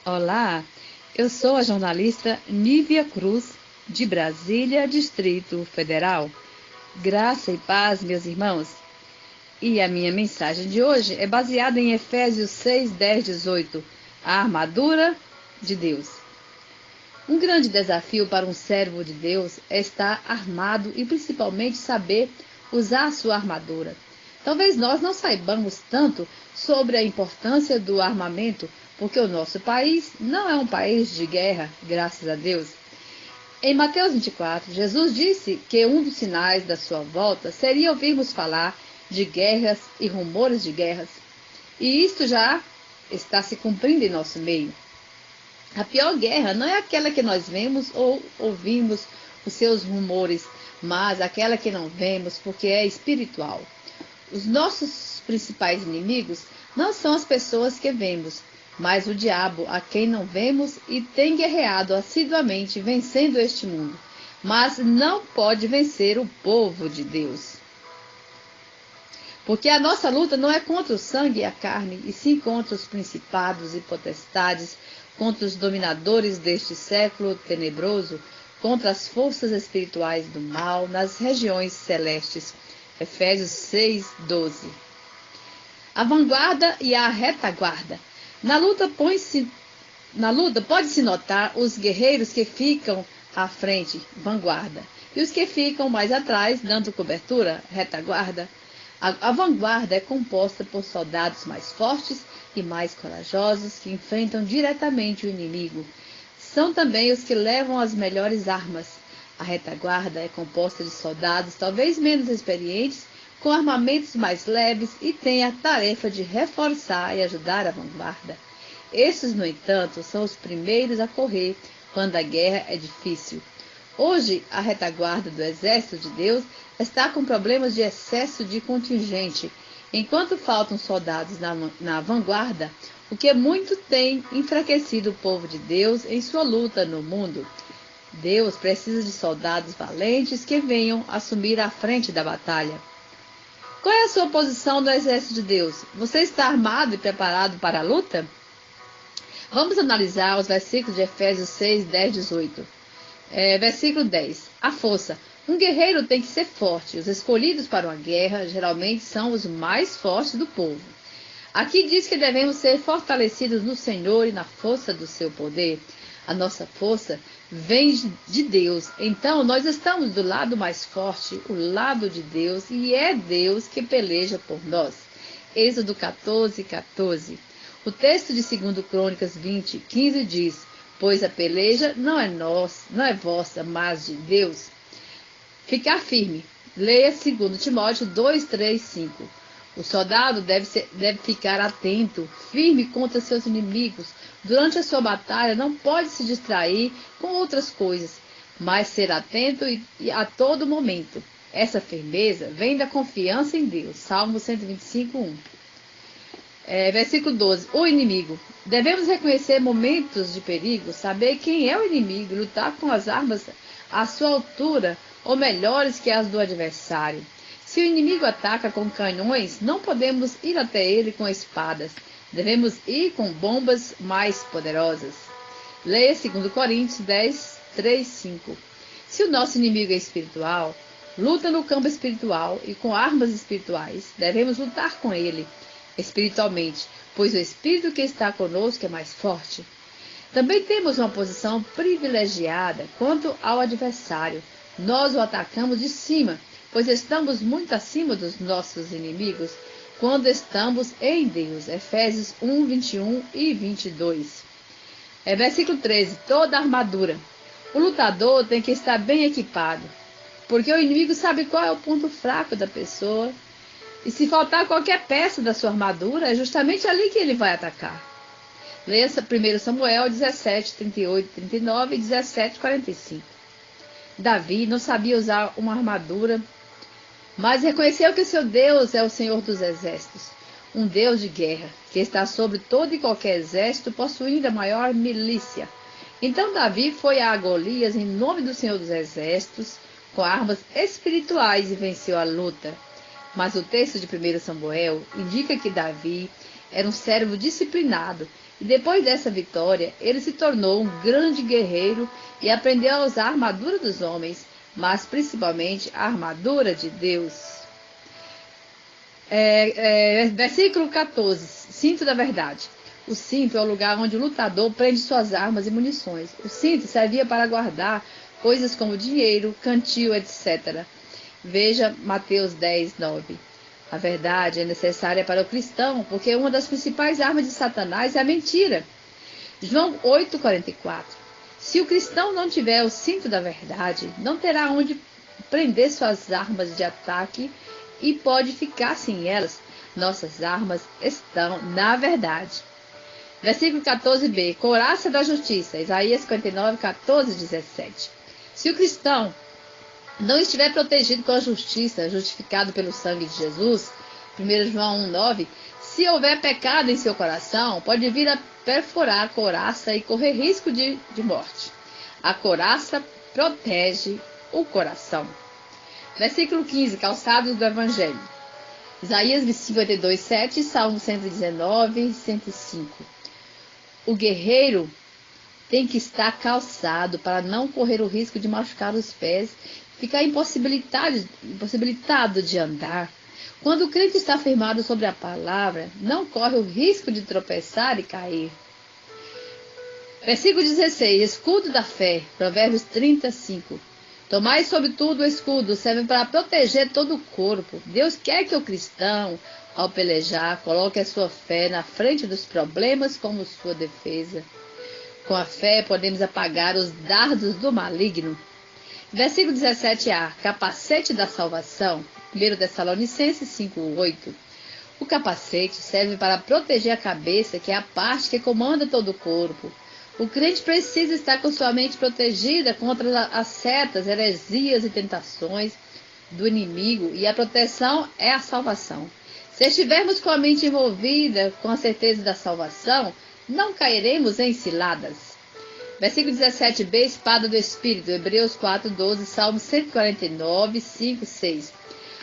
Olá, eu sou a jornalista Nívia Cruz, de Brasília, Distrito Federal. Graça e paz, meus irmãos. E a minha mensagem de hoje é baseada em Efésios 6, 10, 18, a armadura de Deus. Um grande desafio para um servo de Deus é estar armado e principalmente saber usar a sua armadura. Talvez nós não saibamos tanto sobre a importância do armamento, porque o nosso país não é um país de guerra, graças a Deus. Em Mateus 24, Jesus disse que um dos sinais da sua volta seria ouvirmos falar de guerras e rumores de guerras. E isto já está se cumprindo em nosso meio. A pior guerra não é aquela que nós vemos ou ouvimos os seus rumores, mas aquela que não vemos porque é espiritual. Os nossos principais inimigos não são as pessoas que vemos, mas o diabo, a quem não vemos e tem guerreado assiduamente vencendo este mundo, mas não pode vencer o povo de Deus. Porque a nossa luta não é contra o sangue e a carne, e sim contra os principados e potestades, contra os dominadores deste século tenebroso, contra as forças espirituais do mal nas regiões celestes. Efésios 6, 12. A vanguarda e a retaguarda. Na luta pode-se notar os guerreiros que ficam à frente, vanguarda, e os que ficam mais atrás, dando cobertura, retaguarda. A vanguarda é composta por soldados mais fortes e mais corajosos que enfrentam diretamente o inimigo. São também os que levam as melhores armas. A retaguarda é composta de soldados talvez menos experientes, com armamentos mais leves e tem a tarefa de reforçar e ajudar a vanguarda. Esses, no entanto, são os primeiros a correr quando a guerra é difícil. Hoje, a retaguarda do Exército de Deus está com problemas de excesso de contingente, enquanto faltam soldados na vanguarda, o que muito tem enfraquecido o povo de Deus em sua luta no mundo. Deus precisa de soldados valentes que venham assumir a frente da batalha. Qual é a sua posição no exército de Deus? Você está armado e preparado para a luta? Vamos analisar os versículos de Efésios 6, 10, 18. Versículo 10. A força. Um guerreiro tem que ser forte. Os escolhidos para uma guerra geralmente são os mais fortes do povo. Aqui diz que devemos ser fortalecidos no Senhor e na força do seu poder. A nossa força vem de Deus. Então, nós estamos do lado mais forte, o lado de Deus, e é Deus que peleja por nós. Êxodo 14, 14. O texto de 2 Crônicas 20, 15 diz: pois a peleja não é vossa, mas de Deus. Ficar firme. Leia 2 Timóteo 2, 3, 5. O soldado deve ficar atento, firme contra seus inimigos. Durante a sua batalha não pode se distrair com outras coisas, mas ser atento a todo momento. Essa firmeza vem da confiança em Deus. Salmo 125, 1. Versículo 12. O inimigo. Devemos reconhecer momentos de perigo, saber quem é o inimigo, lutar com as armas à sua altura ou melhores que as do adversário. Se o inimigo ataca com canhões, não podemos ir até ele com espadas. Devemos ir com bombas mais poderosas. Leia 2 Coríntios 10, 3, 5. Se o nosso inimigo é espiritual, luta no campo espiritual e com armas espirituais. Devemos lutar com ele espiritualmente, pois o Espírito que está conosco é mais forte. Também temos uma posição privilegiada quanto ao adversário. Nós o atacamos de cima, pois estamos muito acima dos nossos inimigos quando estamos em Deus. Efésios 1, 21 e 22. Versículo 13. Toda a armadura. O lutador tem que estar bem equipado, porque o inimigo sabe qual é o ponto fraco da pessoa. E se faltar qualquer peça da sua armadura, é justamente ali que ele vai atacar. Leia 1 Samuel 17, 38, 39 e 17, 45. Davi não sabia usar uma armadura, mas reconheceu que seu Deus é o Senhor dos Exércitos, um Deus de guerra, que está sobre todo e qualquer exército, possuindo a maior milícia. Então Davi foi a Golias em nome do Senhor dos Exércitos, com armas espirituais, e venceu a luta. Mas o texto de 1 Samuel indica que Davi era um servo disciplinado E depois dessa vitória, ele se tornou um grande guerreiro e aprendeu a usar a armadura dos homens, mas principalmente a armadura de Deus. Versículo 14, cinto da verdade. O cinto é o lugar onde o lutador prende suas armas e munições. O cinto servia para guardar coisas como dinheiro, cantil, etc. Veja Mateus 10, 9. A verdade é necessária para o cristão, porque uma das principais armas de Satanás é a mentira. João 8, 44. Se o cristão não tiver o cinto da verdade, não terá onde prender suas armas de ataque e pode ficar sem elas. Nossas armas estão na verdade. Versículo 14b. Couraça da justiça. Isaías 59, 14, 17. Se o cristão não estiver protegido com a justiça, justificado pelo sangue de Jesus, 1 João 1, 9, se houver pecado em seu coração, pode vir a perfurar a couraça e correr risco de morte. A couraça protege o coração. Versículo 15. Calçados do Evangelho. Isaías 52, 7, Salmo 119, 105. O guerreiro tem que estar calçado para não correr o risco de machucar os pés, ficar impossibilitado de andar. Quando o crente está firmado sobre a palavra, não corre o risco de tropeçar e cair. Versículo 16. Escudo da fé. Provérbios 35. Tomai sobretudo o escudo, serve para proteger todo o corpo. Deus quer que o cristão, ao pelejar, coloque a sua fé na frente dos problemas como sua defesa. Com a fé podemos apagar os dardos do maligno. Versículo 17a. Capacete da salvação. 1 Tessalonicenses 5:8. O capacete serve para proteger a cabeça, que é a parte que comanda todo o corpo. O crente precisa estar com sua mente protegida contra as setas, heresias e tentações do inimigo, e a proteção é a salvação. Se estivermos com a mente envolvida com a certeza da salvação, não cairemos em ciladas. Versículo 17b, espada do Espírito, Hebreus 4:12, Salmo 149, 5, 6.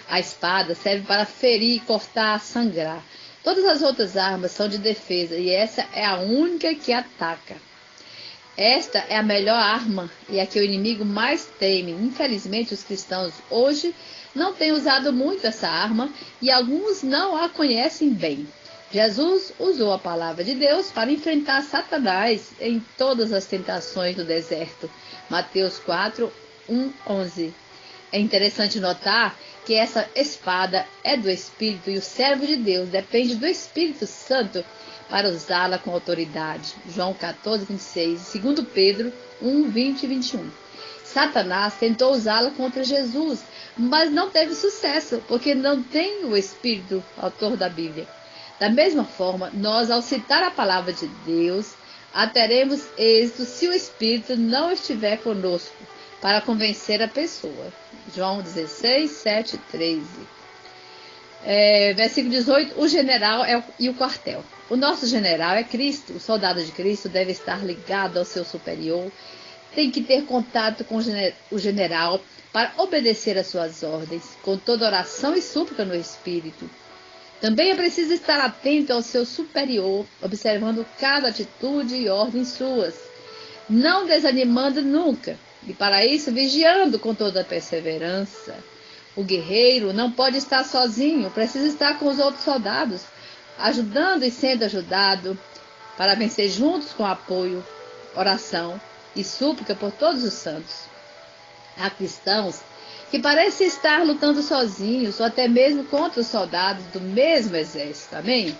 A espada serve para ferir, cortar, sangrar. Todas as outras armas são de defesa e essa é a única que ataca. Esta é a melhor arma e a que o inimigo mais teme. Infelizmente, os cristãos hoje não têm usado muito essa arma e alguns não a conhecem bem. Jesus usou a palavra de Deus para enfrentar Satanás em todas as tentações do deserto. Mateus 4, 1, 11. É interessante notar que essa espada é do Espírito e o servo de Deus depende do Espírito Santo para usá-la com autoridade. João 14, 26, 2 Pedro 1, 20 e 21. Satanás tentou usá-la contra Jesus, mas não teve sucesso, porque não tem o Espírito, autor da Bíblia. Da mesma forma, nós, ao citar a palavra de Deus, teremos êxito se o Espírito não estiver conosco, para convencer a pessoa. João 16, 7, 13. Versículo 18, o general e o quartel. O nosso general é Cristo. O soldado de Cristo deve estar ligado ao seu superior, tem que ter contato com o general para obedecer às suas ordens, com toda oração e súplica no Espírito. Também é preciso estar atento ao seu superior, observando cada atitude e ordem suas, não desanimando nunca, e para isso vigiando com toda perseverança. O guerreiro não pode estar sozinho, precisa estar com os outros soldados, ajudando e sendo ajudado, para vencer juntos com apoio, oração e súplica por todos os santos. Há cristãos que parecem estar lutando sozinhos ou até mesmo contra os soldados do mesmo exército. Amém?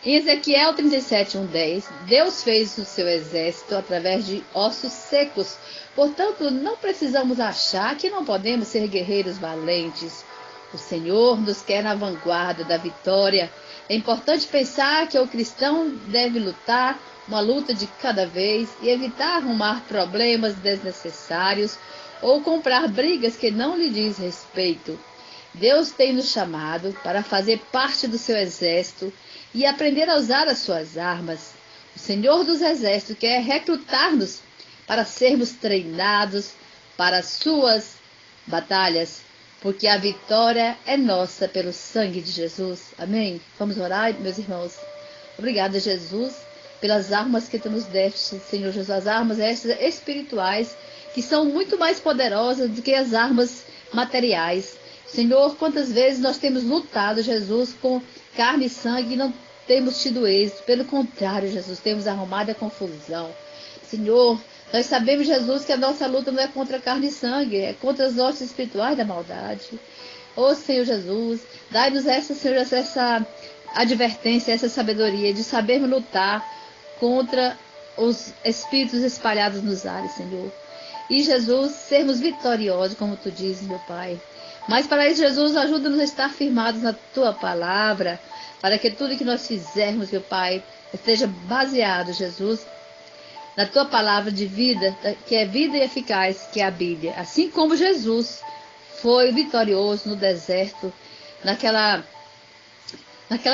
Em Ezequiel 37, 1:10, Deus fez o seu exército através de ossos secos. Portanto, não precisamos achar que não podemos ser guerreiros valentes. O Senhor nos quer na vanguarda da vitória. É importante pensar que o cristão deve lutar uma luta de cada vez e evitar arrumar problemas desnecessários ou comprar brigas que não lhe diz respeito. Deus tem nos chamado para fazer parte do seu exército e aprender a usar as suas armas. O Senhor dos Exércitos quer recrutar-nos para sermos treinados para as suas batalhas, porque a vitória é nossa pelo sangue de Jesus. Amém? Vamos orar, meus irmãos. Obrigada, Jesus, pelas armas que tu nos deste, Senhor Jesus, as armas essas espirituais, que são muito mais poderosas do que as armas materiais. Senhor, quantas vezes nós temos lutado, Jesus, com carne e sangue e não temos tido êxito. Pelo contrário, Jesus, temos arrumado a confusão. Senhor, nós sabemos, Jesus, que a nossa luta não é contra carne e sangue, é contra as hostes espirituais da maldade. Ô Senhor Jesus, dai-nos essa, Senhor, essa advertência, essa sabedoria de sabermos lutar contra os espíritos espalhados nos ares, Senhor. E Jesus, sermos vitoriosos, como tu dizes, meu Pai. Mas para isso, Jesus, ajuda-nos a estar firmados na tua palavra, para que tudo que nós fizermos, meu Pai, esteja baseado, Jesus, na tua palavra de vida, que é vida e eficaz, que é a Bíblia. Assim como Jesus foi vitorioso no deserto, naquela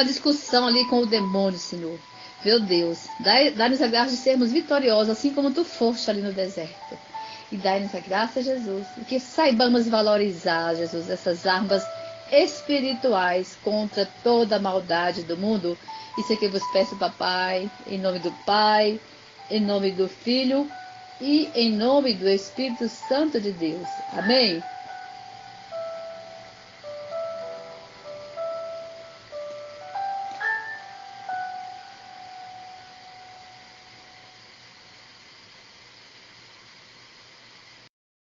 discussão ali com o demônio, Senhor. Meu Deus, dá-nos a graça de sermos vitoriosos, assim como tu foste ali no deserto. E dai-nos a graça, Jesus, e que saibamos valorizar, Jesus, essas armas espirituais contra toda a maldade do mundo. Isso é que eu vos peço, papai, em nome do Pai, em nome do Filho e em nome do Espírito Santo de Deus. Amém?